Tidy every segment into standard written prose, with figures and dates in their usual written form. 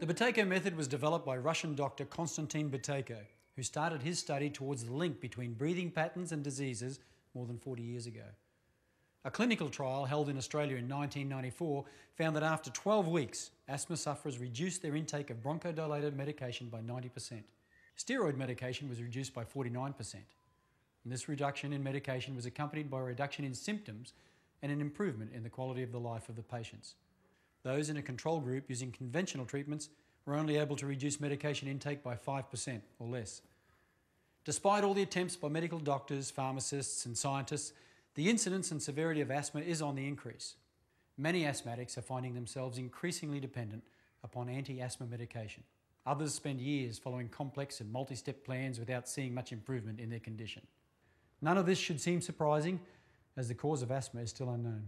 The Buteyko method was developed by Russian doctor Konstantin Buteyko, who started his study towards the link between breathing patterns and diseases more than 40 years ago. A clinical trial held in Australia in 1994 found that after 12 weeks, asthma sufferers reduced their intake of bronchodilator medication by 90%. Steroid medication was reduced by 49%. And this reduction in medication was accompanied by a reduction in symptoms and an improvement in the quality of the life of the patients. Those in a control group using conventional treatments were only able to reduce medication intake by 5% or less. Despite all the attempts by medical doctors, pharmacists and scientists, the incidence and severity of asthma is on the increase. Many asthmatics are finding themselves increasingly dependent upon anti-asthma medication. Others spend years following complex and multi-step plans without seeing much improvement in their condition. None of this should seem surprising, as the cause of asthma is still unknown.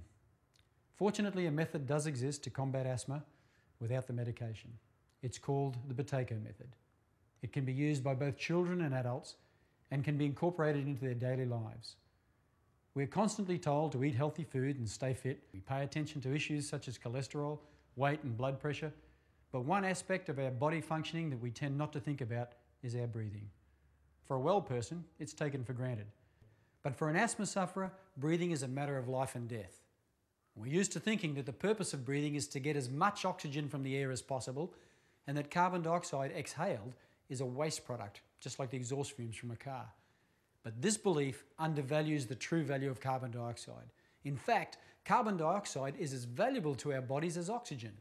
Fortunately, a method does exist to combat asthma without the medication. It's called the Buteyko method. It can be used by both children and adults and can be incorporated into their daily lives. We're constantly told to eat healthy food and stay fit. We pay attention to issues such as cholesterol, weight and blood pressure. But one aspect of our body functioning that we tend not to think about is our breathing. For a well person, it's taken for granted. But for an asthma sufferer, breathing is a matter of life and death. We're used to thinking that the purpose of breathing is to get as much oxygen from the air as possible, and that carbon dioxide exhaled is a waste product, just like the exhaust fumes from a car. But this belief undervalues the true value of carbon dioxide. In fact, carbon dioxide is as valuable to our bodies as oxygen.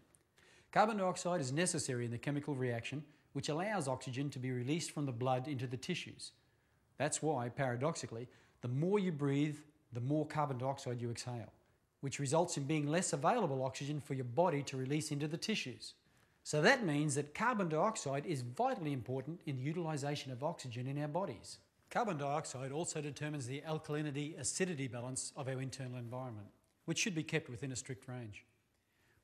Carbon dioxide is necessary in the chemical reaction, which allows oxygen to be released from the blood into the tissues. That's why, paradoxically, the more you breathe, the more carbon dioxide you exhale, which results in being less available oxygen for your body to release into the tissues. So that means that carbon dioxide is vitally important in the utilisation of oxygen in our bodies. Carbon dioxide also determines the alkalinity-acidity balance of our internal environment, which should be kept within a strict range.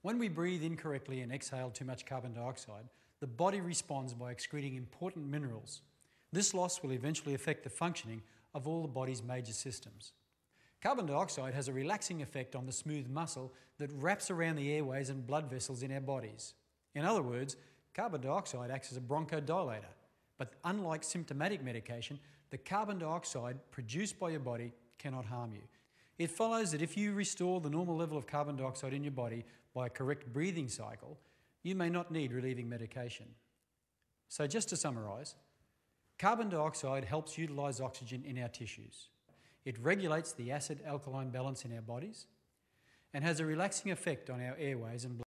When we breathe incorrectly and exhale too much carbon dioxide, the body responds by excreting important minerals. This loss will eventually affect the functioning of all the body's major systems. Carbon dioxide has a relaxing effect on the smooth muscle that wraps around the airways and blood vessels in our bodies. In other words, carbon dioxide acts as a bronchodilator. But unlike symptomatic medication, the carbon dioxide produced by your body cannot harm you. It follows that if you restore the normal level of carbon dioxide in your body by a correct breathing cycle, you may not need relieving medication. So just to summarise, carbon dioxide helps utilise oxygen in our tissues. It regulates the acid-alkaline balance in our bodies and has a relaxing effect on our airways and blood.